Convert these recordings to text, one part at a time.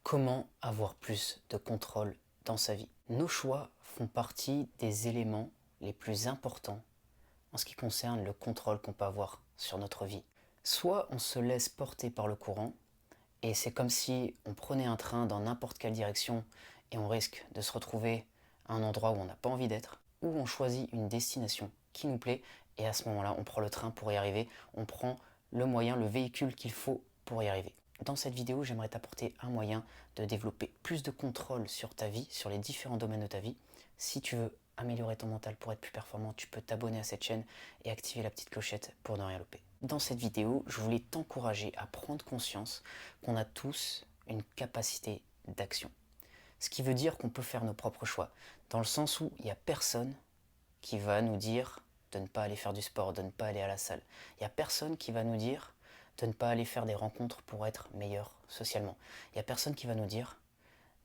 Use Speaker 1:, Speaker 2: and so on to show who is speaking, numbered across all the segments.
Speaker 1: Comment avoir plus de contrôle dans sa vie? Nos choix font partie des éléments les plus importants en ce qui concerne le contrôle qu'on peut avoir sur notre vie. Soit on se laisse porter par le courant, et c'est comme si on prenait un train dans n'importe quelle direction et on risque de se retrouver à un endroit où on n'a pas envie d'être, ou on choisit une destination qui nous plaît et à ce moment-là on prend le train pour y arriver, on prend le moyen, le véhicule qu'il faut pour y arriver. Dans cette vidéo, j'aimerais t'apporter un moyen de développer plus de contrôle sur ta vie, sur les différents domaines de ta vie. Si tu veux améliorer ton mental pour être plus performant, tu peux t'abonner à cette chaîne et activer la petite clochette pour ne rien louper. Dans cette vidéo, je voulais t'encourager à prendre conscience qu'on a tous une capacité d'action. Ce qui veut dire qu'on peut faire nos propres choix, dans le sens où il n'y a personne qui va nous dire de ne pas aller faire du sport, de ne pas aller à la salle. Il n'y a personne qui va nous dire de ne pas aller faire des rencontres pour être meilleur socialement. Il n'y a personne qui va nous dire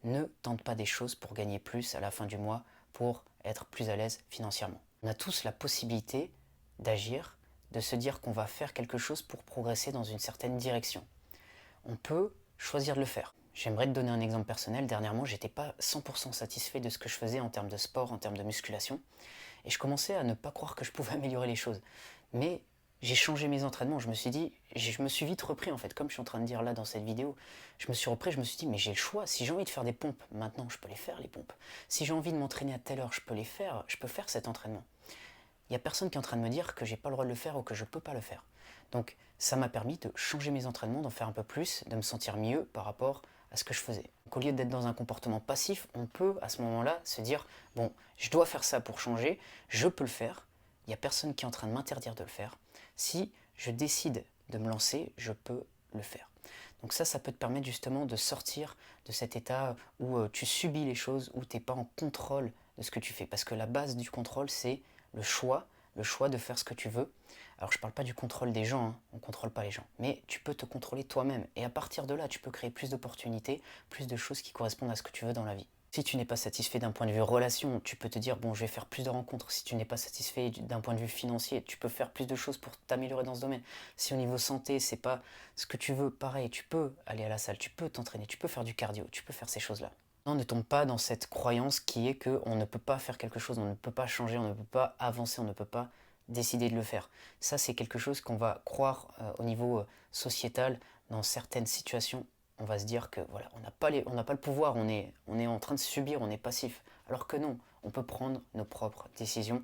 Speaker 1: ne tente pas des choses pour gagner plus à la fin du mois, pour être plus à l'aise financièrement. On a tous la possibilité d'agir, de se dire qu'on va faire quelque chose pour progresser dans une certaine direction. On peut choisir de le faire. J'aimerais te donner un exemple personnel. Dernièrement, j'étais pas 100% satisfait de ce que je faisais en termes de sport, en termes de musculation. Et je commençais à ne pas croire que je pouvais améliorer les choses. Mais j'ai changé mes entraînements. Je me suis dit, je me suis vite repris en fait, comme je suis en train de dire là dans cette vidéo. Je me suis repris, je me suis dit, mais j'ai le choix. Si j'ai envie de faire des pompes, maintenant je peux les faire les pompes. Si j'ai envie de m'entraîner à telle heure, je peux les faire. Je peux faire cet entraînement. Il n'y a personne qui est en train de me dire que j'ai pas le droit de le faire ou que je peux pas le faire. Donc ça m'a permis de changer mes entraînements, d'en faire un peu plus, de me sentir mieux par rapport à ce que je faisais. Donc, au lieu d'être dans un comportement passif, on peut à ce moment-là se dire bon, je dois faire ça pour changer, je peux le faire, il n'y a personne qui est en train de m'interdire de le faire. Si je décide de me lancer, je peux le faire. Donc ça peut te permettre justement de sortir de cet état où tu subis les choses, où tu n'es pas en contrôle de ce que tu fais. Parce que la base du contrôle, c'est le choix de faire ce que tu veux. Alors je ne parle pas du contrôle des gens, hein, on ne contrôle pas les gens, mais tu peux te contrôler toi-même. Et à partir de là, tu peux créer plus d'opportunités, plus de choses qui correspondent à ce que tu veux dans la vie. Si tu n'es pas satisfait d'un point de vue relation, tu peux te dire bon, je vais faire plus de rencontres. Si tu n'es pas satisfait d'un point de vue financier, tu peux faire plus de choses pour t'améliorer dans ce domaine. Si au niveau santé, c'est pas ce que tu veux, pareil, tu peux aller à la salle, tu peux t'entraîner, tu peux faire du cardio, tu peux faire ces choses-là. Non, ne tombe pas dans cette croyance qui est qu'on ne peut pas faire quelque chose, on ne peut pas changer, on ne peut pas avancer, on ne peut pas décider de le faire. Ça, c'est quelque chose qu'on va croire au niveau sociétal dans certaines situations. On va se dire que voilà, on n'a pas le pouvoir, on est en train de subir, on est passif. Alors que non, on peut prendre nos propres décisions.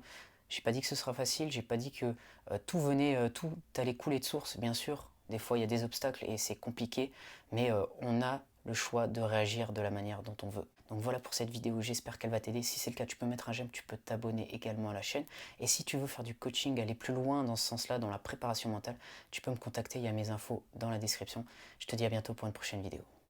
Speaker 1: J'ai pas dit que ce sera facile, j'ai pas dit que tout allait couler de source, bien sûr. Des fois, il y a des obstacles et c'est compliqué, mais on a le choix de réagir de la manière dont on veut. Donc voilà pour cette vidéo, j'espère qu'elle va t'aider. Si c'est le cas, tu peux mettre un j'aime, tu peux t'abonner également à la chaîne. Et si tu veux faire du coaching, aller plus loin dans ce sens-là, dans la préparation mentale, tu peux me contacter, il y a mes infos dans la description. Je te dis à bientôt pour une prochaine vidéo.